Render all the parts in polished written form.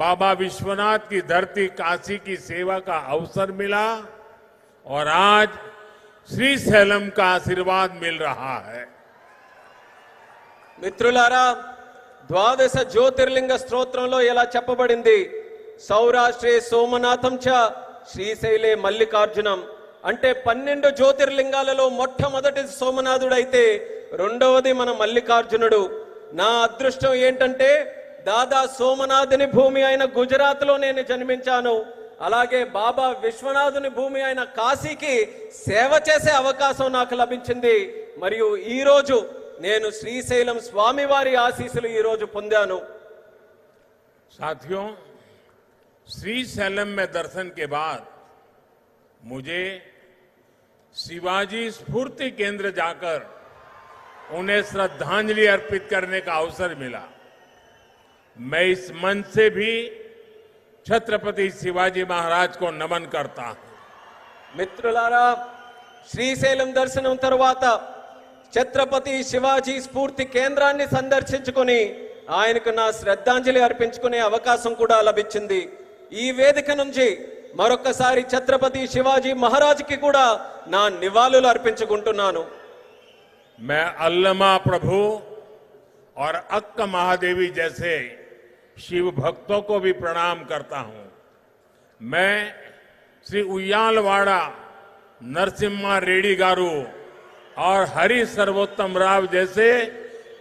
बाबा विश्वनाथ की धरती काशी की सेवा का अवसर मिला और आज श्रीशैलम का आशीर्वाद मिल रहा है। మిత్రులారా, ద్వాదశ జ్యోతిర్లింగ స్తోత్రంలో ఇలా చెప్పబడింది, సౌరాష్ట్రే సోమనాథం చ శ్రీశైలే మల్లికార్జునం. అంటే 12 జ్యోతిర్లింగాలలో మొట్టమొదటి సోమనాథుడైతే రెండవది మన మల్లికార్జునుడు. నా అదృష్టం ఏంటంటే దాదా సోమనాథుని భూమి అయిన గుజరాత్లో నేను జన్మించాను. అలాగే బాబా విశ్వనాథుని భూమి అయిన కాశీకి సేవ చేసే అవకాశం నాకు లభించింది. మరియు ఈ రోజు నేను శ్రీశైలం స్వామివారి ఆశీస్సులు ఈ రోజు పొందాను. साथियों, श्रीशैलम में दर्शन के बाद मुझे शिवाजी स्फूर्ति केंद्र जाकर उन्हें श्रद्धांजलि अर्पित करने का अवसर मिला। मैं इस मंच से भी छत्रपति शिवाजी महाराज को नमन करता हूं। మిత్రులారా, శ్రీశైలం దర్శనం తర్వాత ఛత్రపతి శివాజీ స్ఫూర్తి కేంద్రాన్ని సందర్శించుకొని ఆయనకు నా శ్రద్ధాంజలి అర్పించుకునే అవకాశం కూడా లభించింది. ఈ వేదిక నుంచి మరొకసారి ఛత్రపతి శివాజీ మహారాజ్కి కూడా నా నివాళులు అర్పించుకుంటున్నాను. मैं अल्लमा प्रभु और अक्क महादेवी जैसे शिव भक्तों को भी प्रणाम करता हूं। मैं श्री उయ్యాలవాడ नरसिम्हा रेड्डी गारू और हरि सर्वोत्तम राव जैसे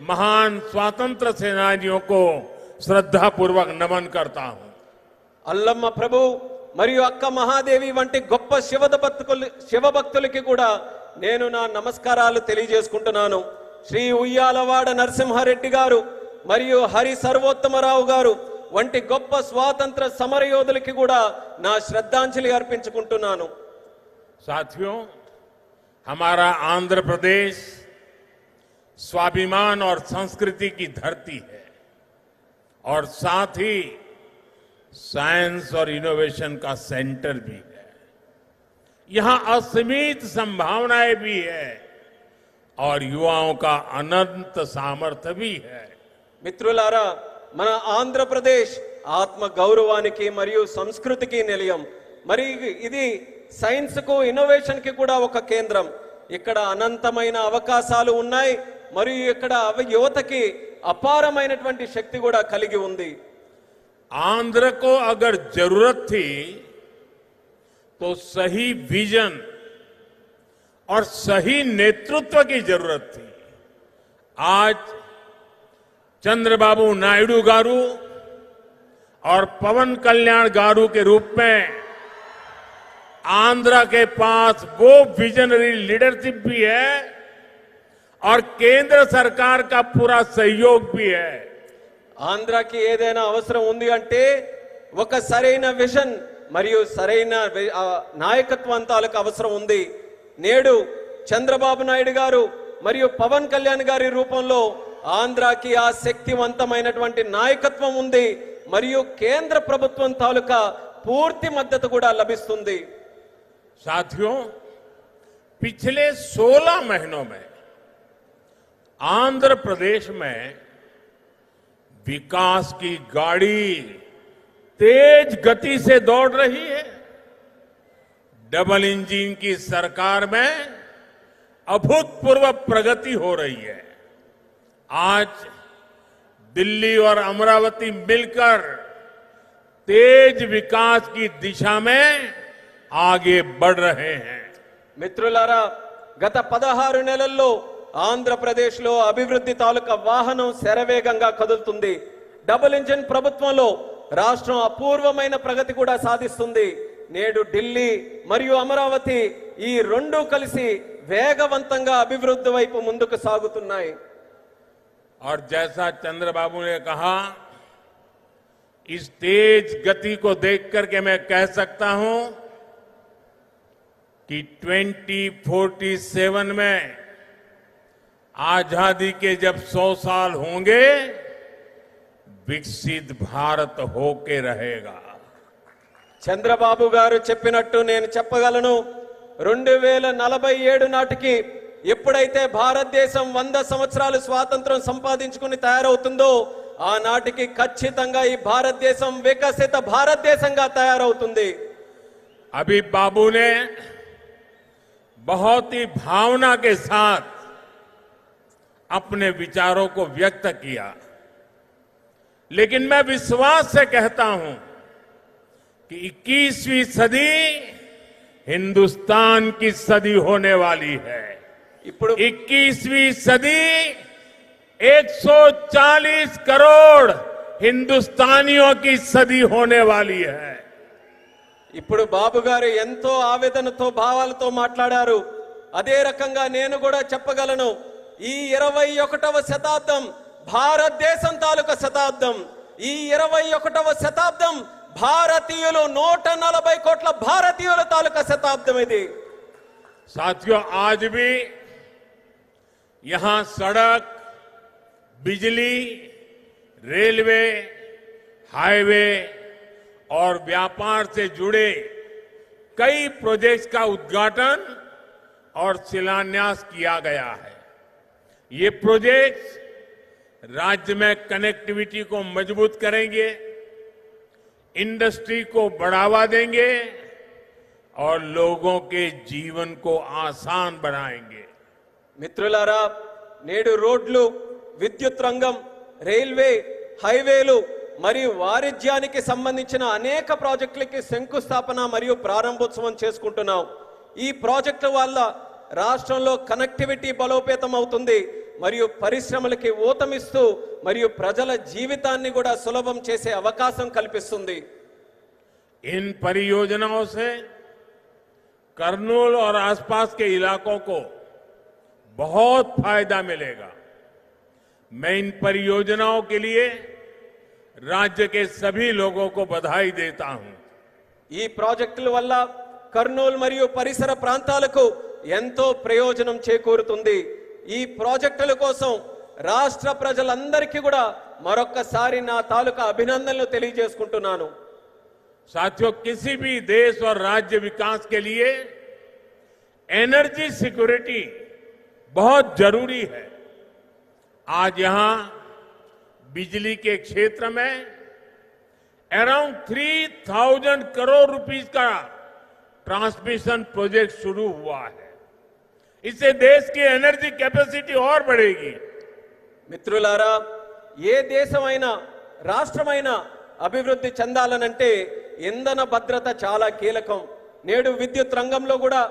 महान स्वतंत्र सेनानियों को श्रद्धापूर्वक नमन करता हूं। అల్లమ్మ ప్రభు మరియు అక్క మహాదేవి వంటి గొప్ప శివభక్తులకి కూడా నేను నా నమస్కారాలు తెలియజేసుకుంటున్నాను. శ్రీ ఉయ్యాలవాడ నరసింహారెడ్డి గారు మరియు హరి సర్వోత్తమరావు గారు వంటి గొప్ప స్వాతంత్ర సమరయోధులకి కూడా నా శ్రద్ధాంజలి అర్పించుకుంటున్నాను. साथियों, हमारा आंध्र प्रदेश स्वाभिमान और संस्कृति की धरती है और साथ ही साइंस और इनोवेशन का सेंटर भी है। यहां असीमित संभावनाएं भी है और युवाओं का अनंत सामर्थ्य भी है। మిత్రులారా, మన ఆంధ్రప్రదేశ్ ఆత్మ గౌరవానికి మరియు సంస్కృతికి నిలయం. మరి ఇది సైన్స్ కు ఇన్నోవేషన్ కి కూడా ఒక కేంద్రం. ఇక్కడ అనంతమైన అవకాశాలు ఉన్నాయి మరియు ఇక్కడ యువతకి అపారమైనటువంటి శక్తి కూడా కలిగి ఉంది. आंध्र को अगर जरूरत थी तो सही विजन और सही नेतृत्व की जरूरत थी। आज चंद्रबाबू नायडू गारू और पवन कल्याण गारू के रूप में आंध्र के पास वो विजनरी लीडरशिप भी है और केंद्र सरकार का पूरा सहयोग भी है। ఆంధ్రాకి ఏదైనా అవసరం ఉంది అంటే ఒక సరైన విజన్ మరియు సరైన నాయకత్వం తాలూకు అవసరం ఉంది. నేడు చంద్రబాబు నాయుడు గారు మరియు పవన్ కళ్యాణ్ గారి రూపంలో ఆంధ్రాకి ఆ శక్తివంతమైనటువంటి నాయకత్వం ఉంది మరియు కేంద్ర ప్రభుత్వం తాలూకా పూర్తి మద్దతు కూడా లభిస్తుంది. साथियों, पिछले 16 महीनों में आंध्र प्रदेश में विकास की गाड़ी तेज गति से दौड़ रही है। डबल इंजन की सरकार में अभूतपूर्व प्रगति हो रही है। आज दिल्ली और अमरावती मिलकर तेज विकास की दिशा में आगे बढ़ रहे हैं। మిత్రులారా, గత 16 నెలల్లో ఆంధ్రప్రదేశ్లో అభివృద్ధి తాలూకా వాహనం శరవేగంగా కదులుతుంది. డబుల్ ఇంజిన్ ప్రభుత్వంలో రాష్ట్రం అపూర్వమైన ప్రగతి కూడా సాధిస్తుంది. నేడు ఢిల్లీ మరియు అమరావతి ఈ రెండు కలిసి వేగవంతంగా అభివృద్ధి వైపు ముందుకు సాగుతున్నాయి. और जैसा चंद्रबाबू ने कहा, इस तेज गति को देख करके मैं कह सकता हूं कि 2047 में आजादी के जब 100 साल होंगे, विकसित भारत होके रहेगा। చంద్రబాబు గారు చెప్పినట్టు నేను చెప్పగలను, 2047 నాటికి ఎప్పుడైతే భారతదేశం 100 సంవత్సరాలు స్వాతంత్రం సంపాదించుకుని తయారవుతుందో ఆనాటికి ఖచ్చితంగా ఈ భారతదేశం వికసిత భారతదేశంగా తయారవుతుంది. अभी बाबू ने बहुत ही भावना के साथ अपने विचारों को व्यक्त किया, लेकिन मैं विश्वास से कहता हूं कि 21वीं सदी हिंदुस्तान की सदी होने वाली है. ఇప్పుడు 21वीं सदी 140 करोड़ हिंदुस्तानियों की सदी होने वाली है. ఇప్పుడు బాబు గారు ఎంతో ఆవేదనతో భావాలతో మాట్లాడారు. అదే రకంగా నేను కూడా చెప్పగలను, ఈ 21వ శతాబ్దం భారతదేశం తాలూకా శతాబ్దం. ఈ 21వ శతాబ్దం భారతీయులు 140 కోట్ల భారతీయుల తాలూకా శతాబ్దం ఇది. साथियों, आज भी यहां सड़क, बिजली, रेलवे, हाईवे और व्यापार से जुड़े कई प्रोजेक्ट्स का उद्घाटन और शिलान्यास किया गया है. ये प्रोजेक्ट्स राज्य में कनेक्टिविटी को मजबूत करेंगे, इंडस्ट्री को बढ़ावा देंगे और लोगों के जीवन को आसान बनाएंगे. మిత్రులారా, నేడు రోడ్లు, విద్యుత్ రంగం, రైల్వే, హైవేలు మరియు వాణిజ్యానికి సంబంధించిన అనేక ప్రాజెక్టులకి శంకుస్థాపన మరియు ప్రారంభోత్సవం చేసుకుంటున్నాం. ఈ ప్రాజెక్టుల వల్ల రాష్ట్రంలో కనెక్టివిటీ బలోపేతం అవుతుంది మరియు పరిశ్రమలకి ఊతమిస్తూ మరియు ప్రజల జీవితాన్ని కూడా సులభం చేసే అవకాశం కల్పిస్తుంది. इन परियोजनाओं से करनूल और आसपास के इलाकों को बहुत फायदा मिलेगा. मैं इन परियोजनाओं के लिए राज्य के सभी लोगों को बधाई देता हूं. ఈ ప్రాజెక్టుల వల్ల కర్నూలు మరియు పరిసర ప్రాంతాలకు ఎంతో ప్రయోజనం చేకూరుతుంది. ఈ ప్రాజెక్టుల కోసం రాష్ట్ర ప్రజలందరికీ కూడా మరొక్కసారి నా తాలూకా అభినందనలు తెలియజేసుకుంటున్నాను. साथियों, किसी भी देश और राज्य विकास के लिए एनर्जी सिक्योरिटी बहुत जरूरी है. आज यहां बिजली के क्षेत्र में अराउंड 3000 करोड़ रुपीस का ट्रांसमिशन प्रोजेक्ट शुरू हुआ है. इससे देश की एनर्जी कैपेसिटी और बढ़ेगी. మిత్రులారా, ఏ దేశమైనా రాష్ట్రమైనా అభివృద్ధి చెందాలనంటే ఇంధన భద్రత చాలా కీలకం. నేడు విద్యుత్ రంగంలో కూడా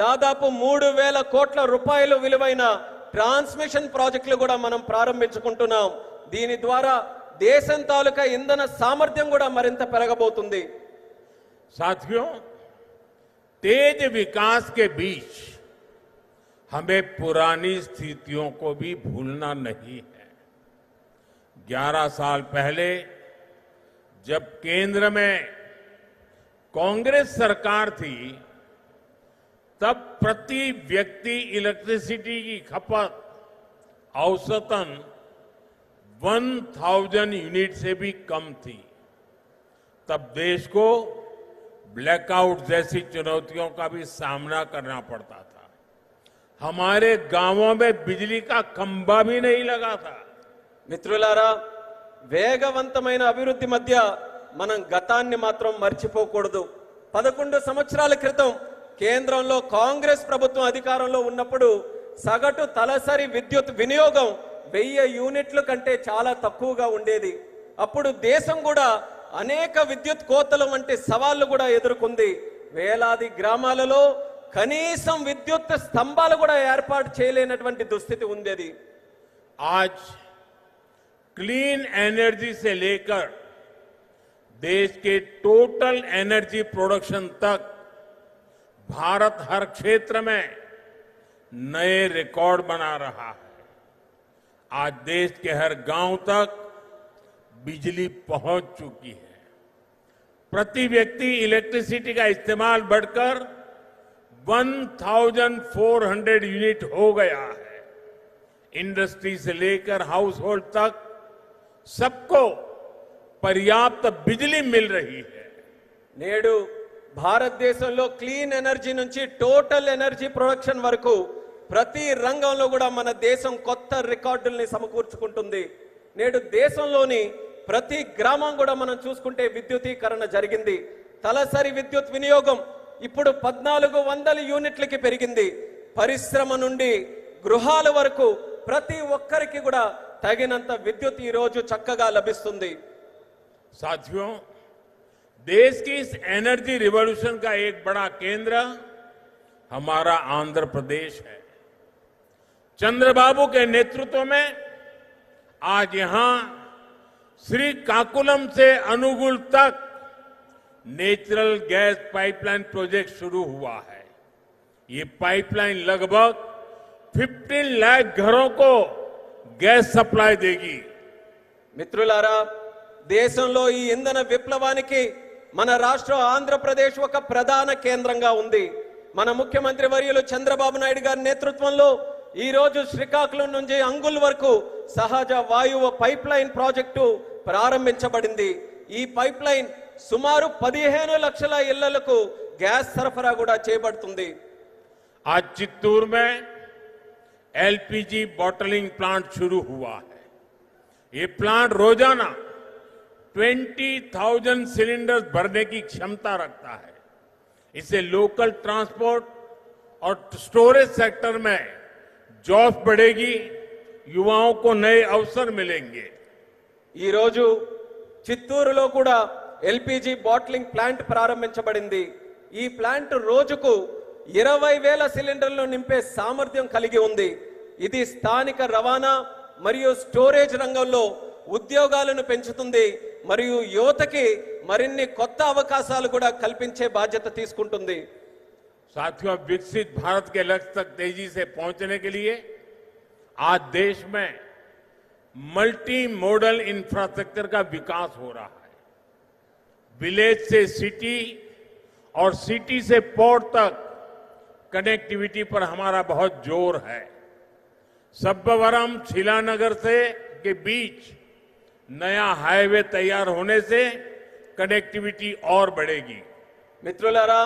దాదాపు 3000 కోట్ల రూపాయలు విలువైన ట్రాన్స్మిషన్ ప్రాజెక్టులు కూడా మనం ప్రారంభించుకుంటున్నాం. దీని ద్వారా దేశం తాలూకా ఇంధన సామర్థ్యం కూడా మరింత పెరగబోతుంది. साथियों, तेज विकास के बीच हमें पुरानी स्थितियों को भी भूलना नहीं है. 11 साल पहले जब केंद्र में कांग्रेस सरकार थी, तब प्रति व्यक्ति इलेक्ट्रिसिटी की खपत औसतन 1000 यूनिट से भी कम थी. तब देश को ब्लैकआउट जैसी चुनौतियों का भी सामना करना पड़ता था. हमारे गांवों में बिजली का खंभा भी नहीं लगा था. మిత్రులారా, వేగవంతమైన అభివృద్ధి మధ్య మనం గతాన్ని మాత్రం మర్చిపోకూడదు. 11 సంవత్సరాల క్రితం కేంద్రంలో కాంగ్రెస్ ప్రభుత్వం అధికారంలో ఉన్నప్పుడు సగటు తలసరి విద్యుత్ వినియోగం 1000 యూనిట్ల కంటే చాలా తక్కువగా ఉండేది. అప్పుడు దేశం కూడా అనేక విద్యుత్ కోతల వంటి సవాళ్లు కూడా ఎదుర్కొంది. వేలాది గ్రామాలలో కనీసం విద్యుత్ స్తంభాలు కూడా ఏర్పాటు చేయలేనటువంటి దుస్థితి ఉండేది. आज क्लीन एनर्जी से लेकर देश के टोटल एनर्जी प्रोडक्शन तक भारत हर क्षेत्र में नए रिकॉर्ड बना रहा है. आज देश के हर गांव तक बिजली पहुंच चुकी है. प्रति व्यक्ति इलेक्ट्रिसिटी का इस्तेमाल बढ़कर 1400 यूनिट हो गया है. इंडस्ट्री से लेकर हाउस होल्ड तक सबको पर्याप्त बिजली मिल रही है. నేడు భారతదేశంలో క్లీన్ ఎనర్జీ నుంచి టోటల్ ఎనర్జీ ప్రొడక్షన్ వరకు ప్రతి రంగంలో కూడా మన దేశం కొత్త రికార్డుల్ని సమకూర్చుకుంటుంది. నేడు దేశంలోని ప్రతి గ్రామం కూడా మనం చూసుకుంటే విద్యుదీకరణ జరిగింది. తలసరి విద్యుత్ వినియోగం ఇప్పుడు 1400 యూనిట్లకి పెరిగింది. పరిశ్రమ నుండి గృహాల వరకు ప్రతి ఒక్కరికి కూడా తగినంత విద్యుత్ ఈ రోజు చక్కగా లభిస్తుంది. साथियों, देश की इस एनर्जी रिवॉल्यूशन का एक बड़ा केंद्र हमारा आंध्र प्रदेश है। चंद्रबाबू के नेतृत्व में आज यहां श्रीकाकुलम से अनुगुल तक नेचुरल गैस पाइपलाइन प्रोजेक्ट शुरू हुआ है। ये पाइपलाइन लगभग 15 लाख घरों को गैस सप्लाई देगी। మిత్రులారా, దేశంలో ఈ ఇంధన విప్లవానికి మన రాష్ట్రం ఆంధ్రప్రదేశ్ ఒక ప్రధాన కేంద్రంగా ఉంది. మన ముఖ్యమంత్రి వర్యులు చంద్రబాబు నాయుడు గారి నేతృత్వంలో ఈ రోజు శ్రీకాకుళం నుంచి అంగుల్ వరకు సహజ వాయువు పైప్ లైన్ ప్రాజెక్టు ప్రారంభించబడింది. ఈ పైప్ లైన్ సుమారు 15 లక్షల ఇళ్లకు గ్యాస్ సరఫరా కూడా చేయబడుతుంది. आज चित्तूर में एलपीजी बॉटलिंग प्लांट शुरू हुआ है। ये प्लांट रोजाना 20,000 सिलेंडर्स भरने की क्षमता रखता है। इससे लोकल ट्रांसपोर्ट और स्टोरेज सेक्टर में जॉब्स बढ़ेगी, युवाओं को नए अवसर मिलेंगे। ఈ రోజు చిత్తూరులో కూడా ఎల్పిజి బాట్లింగ్ ప్లాంట్ ప్రారంభించబడింది. ఈ ప్లాంట్ రోజుకు 20,000 సిలిండర్లు నింపే సామర్థ్యం కలిగి ఉంది. ఇది స్థానిక రవాణా మరియు స్టోరేజ్ రంగంలో ఉద్యోగాలను పెంచుతుంది మరియు యువతకి మరిన్ని కొత్త అవకాశాలు కూడా కల్పించే బాధ్యత తీసుకుంటుంది. साथियों, विकसित भारत के लक्ष्य तक तेजी से पहुंचने के लिए आज देश में मल्टी मॉडल इंफ्रास्ट्रक्चर का विकास हो रहा है। विलेज से सिटी और सिटी से पोर्ट तक कनेक्टिविटी पर हमारा बहुत जोर है। सब्बवरम शिलानगर से के बीच नया हाईवे तैयार होने से कनेक्टिविटी और बढ़ेगी। మిత్రులారా,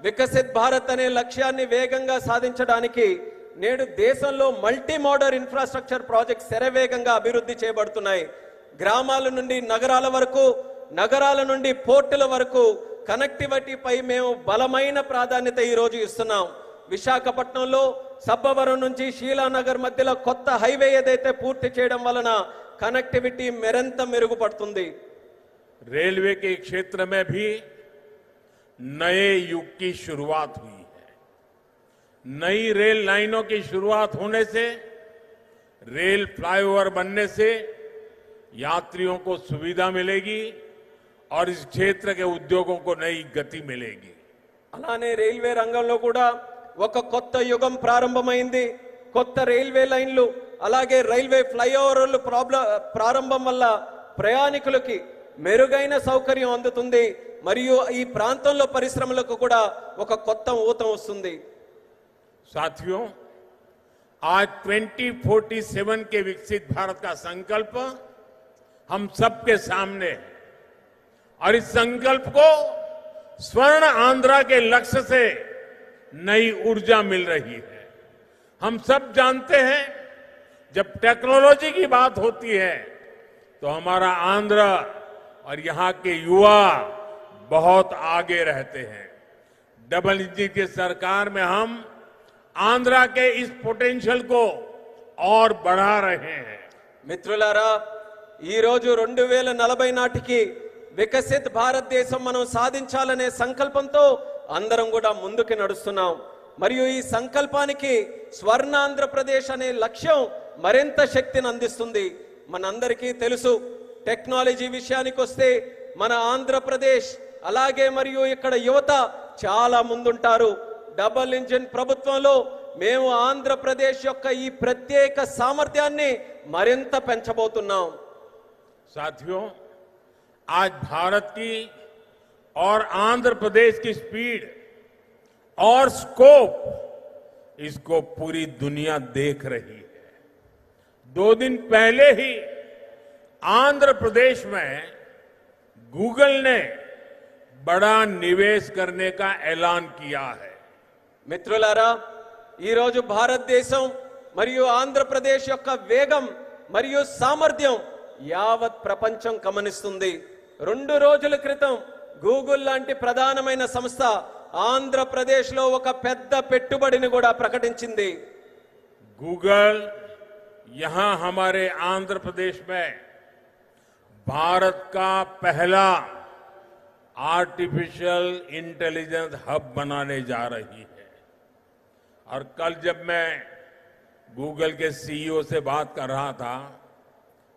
వికసిత్ భారత్ అనే లక్ష్యాన్ని వేగంగా సాధించడానికి నేడు దేశంలో మల్టీ మోడల్ ఇన్ఫ్రాస్ట్రక్చర్ ప్రాజెక్ట్ శరవేగంగా అభివృద్ధి చేయబడుతున్నాయి. గ్రామాల నుండి నగరాల వరకు, నగరాల నుండి పోర్టుల వరకు కనెక్టివిటీపై మేము బలమైన ప్రాధాన్యత ఈ రోజు ఇస్తున్నాం. విశాఖపట్నంలో సబ్బవరం నుంచి షీలానగర్ మధ్యలో కొత్త హైవే ఏదైతే పూర్తి చేయడం వలన కనెక్టివిటీ మరింత మెరుగుపడుతుంది. रेलवे के क्षेत्र में भी नए युग की शुरुआत हुई है। नई रेल लाइनों की शुरुआत होने से, रेल फ्लाईओवर बनने से यात्रियों को सुविधा मिलेगी और इस क्षेत्र के उद्योगों को नई गति मिलेगी। అలానే రైల్వే రంగంలో కూడా ఒక కొత్త యుగం ప్రారంభమైంది. కొత్త రైల్వే లైన్లు అలాగే రైల్వే ఫ్లైఓవర్లు ప్రారంభం వల్ల ప్రయాణికులకి మెరుగైన సౌకర్యం అందుతుంది మరియు ఈ ప్రాంతంలో పరిశ్రమలకు కూడా ఒక కొత్త ఊతం వస్తుంది. साथियों, आज 2047 के विकसित भारत का संकल्प हम सबके सामने है और इस संकल्प को स्वर्ण आंध्रा के लक्ष्य से नई ऊर्जा मिल रही है। हम सब जानते हैं, जब टेक्नोलॉजी की बात होती है तो हमारा आंध्र और यहां के युवा बहुत आगे रहते हैं। डबल इंजन की सरकार में हम आंध्रा के इस पोटेंशियल को और बढ़ा रहे हैं। మిత్రులారా, ఈ రోజు 2040 నాటికి వికసిత్ భారతదేశం మనం సాధించాలనే సంకల్పంతో అందరం కూడా ముందుకు నడుస్తున్నాం. మరియు ఈ సంకల్పానికి స్వర్ణ ఆంధ్రప్రదేశ్ అనే లక్ష్యం మరింత శక్తిని అందిస్తుంది. మనందరికీ తెలుసు, టెక్నాలజీ విషయానికి వస్తే మన ఆంధ్రప్రదేశ్ అలాగే మరియు ఇక్కడ యువత చాలా ముందుంటారు. డబుల్ ఇంజిన్ ప్రభుత్వంలో మేము ఆంధ్రప్రదేశ్ యొక్క ఈ ప్రత్యేక సామర్థ్యాన్ని మరింత పెంచబోతున్నాం. साथियों, आज भारत की और आंध्र प्रदेश की स्पीड और स्कोप, इसको पूरी दुनिया देख रही है। 2 दिन पहले ही आंध्र प्रदेश में गूगल ने बड़ा निवेश करने का ऐलान किया है। మిత్రులారా, ఈ రోజు భారతదేశం మరియు ఆంధ్రప్రదేశ్ యొక్క వేగం మరియు సామర్థ్యం యావత్ ప్రపంచం గమనిస్తుంది. 2 రోజుల క్రితం గూగుల్ లాంటి ప్రధానమైన సంస్థ ఆంధ్రప్రదేశ్ లో ఒక పెద్ద పెట్టుబడిని కూడా ప్రకటించింది. गूगल यहां हमारे आंध्र प्रदेश में भारत का पहला आर्टिफिशियल इंटेलिजेंस हब बनाने जा रही है। और कल जब मैं गूगल के सीईओ से बात कर रहा था,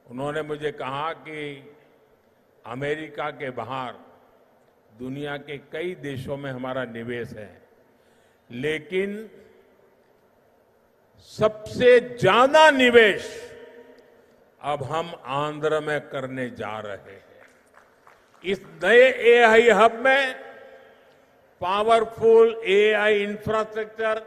उन्होंने मुझे कहा कि अमेरिका के बाहर दुनिया के कई देशों में हमारा निवेश है, लेकिन सबसे ज्यादा निवेश अब हम आंध्र में करने जा रहे हैं। इस नए एआई हब में पावरफुल एआई इंफ्रास्ट्रक्चर